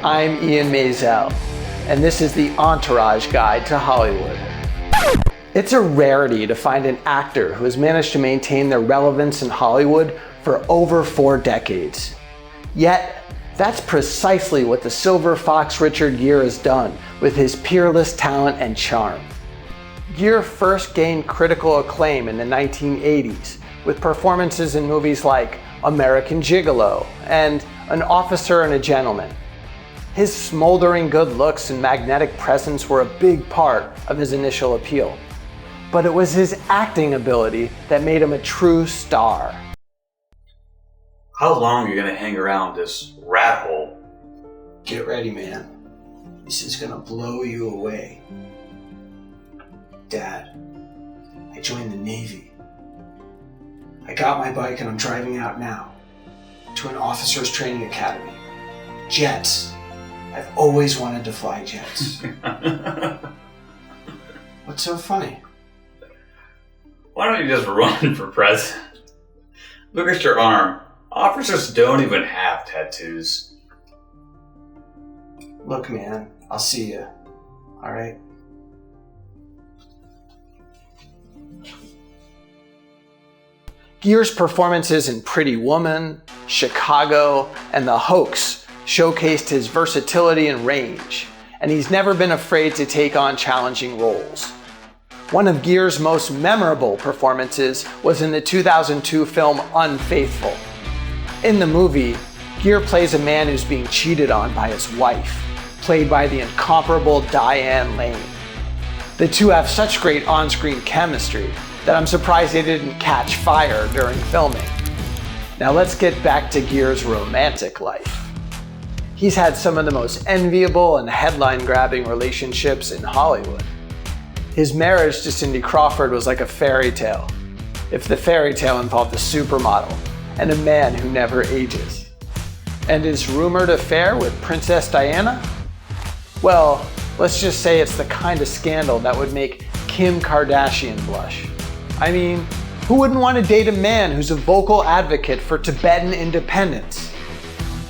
I'm Ian Maisel, and this is the Entourage Guide to Hollywood. It's a rarity to find an actor who has managed to maintain their relevance in Hollywood for over 4 decades. Yet, that's precisely what the Silver Fox Richard Gere has done with his peerless talent and charm. Gere first gained critical acclaim in the 1980s with performances in movies like American Gigolo and An Officer and a Gentleman. His smoldering good looks and magnetic presence were a big part of his initial appeal. But it was his acting ability that made him a true star. How long are you gonna hang around this rat hole? Get ready, man. This is gonna blow you away. Dad, I joined the Navy. I got my bike and I'm driving out now to an officer's training academy. Jets. I've always wanted to fly jets. What's so funny? Why don't you just run for president? Look at your arm. Officers don't even have tattoos. Look, man, I'll see you. All right? Gere's performances in Pretty Woman, Chicago, and The Hoax showcased his versatility and range, and he's never been afraid to take on challenging roles. One of Gere's most memorable performances was in the 2002 film Unfaithful. In the movie, Gere plays a man who's being cheated on by his wife, played by the incomparable Diane Lane. The two have such great on-screen chemistry that I'm surprised they didn't catch fire during filming. Now let's get back to Gere's romantic life. He's had some of the most enviable and headline-grabbing relationships in Hollywood. His marriage to Cindy Crawford was like a fairy tale, if the fairy tale involved a supermodel and a man who never ages. And his rumored affair with Princess Diana? Well, let's just say it's the kind of scandal that would make Kim Kardashian blush. I mean, who wouldn't want to date a man who's a vocal advocate for Tibetan independence?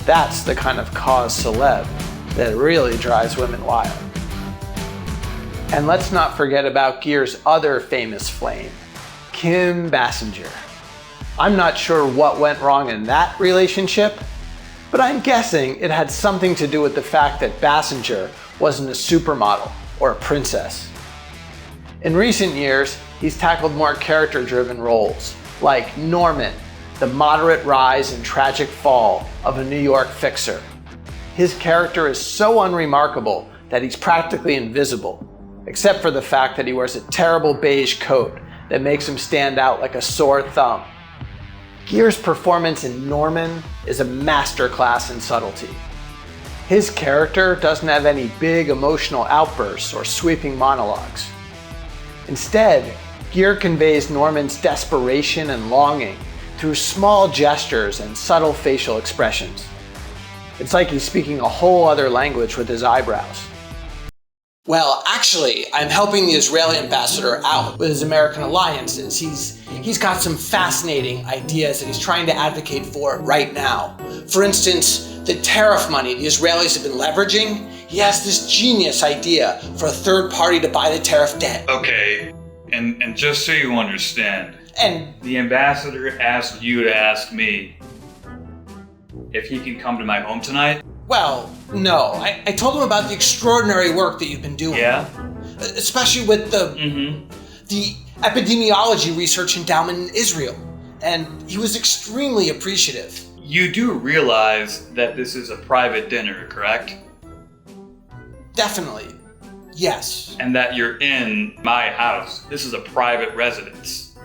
That's the kind of cause celeb that really drives women wild. And let's not forget about Gere's other famous flame, Kim Basinger. I'm not sure what went wrong in that relationship, but I'm guessing it had something to do with the fact that Basinger wasn't a supermodel or a princess. In recent years, he's tackled more character-driven roles, like Norman, the moderate rise and tragic fall of a New York fixer. His character is so unremarkable that he's practically invisible, except for the fact that he wears a terrible beige coat that makes him stand out like a sore thumb. Gere's performance in Norman is a masterclass in subtlety. His character doesn't have any big emotional outbursts or sweeping monologues. Instead, Gere conveys Norman's desperation and longing through small gestures and subtle facial expressions. It's like he's speaking a whole other language with his eyebrows. Well, actually, I'm helping the Israeli ambassador out with his American alliances. He's got some fascinating ideas that he's trying to advocate for right now. For instance, the tariff money the Israelis have been leveraging. He has this genius idea for a third party to buy the tariff debt. Okay, and just so you understand, And the ambassador asked you to ask me if he can come to my home tonight? well, no, I told him about the extraordinary work that you've been doing. Yeah? Especially with the epidemiology research endowment in Israel. And he was extremely appreciative. You do realize that this is a private dinner, correct? Definitely. Yes. And that you're in my house. This is a private residence.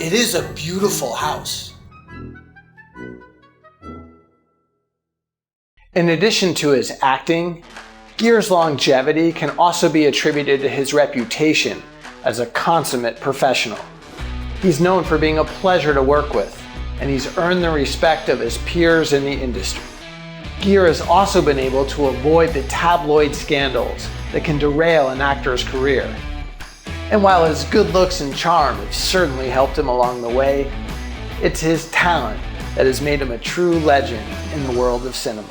It is a beautiful house. In addition to his acting, Gere's longevity can also be attributed to his reputation as a consummate professional. He's known for being a pleasure to work with, and he's earned the respect of his peers in the industry. Gere has also been able to avoid the tabloid scandals that can derail an actor's career. And while his good looks and charm have certainly helped him along the way, it's his talent that has made him a true legend in the world of cinema.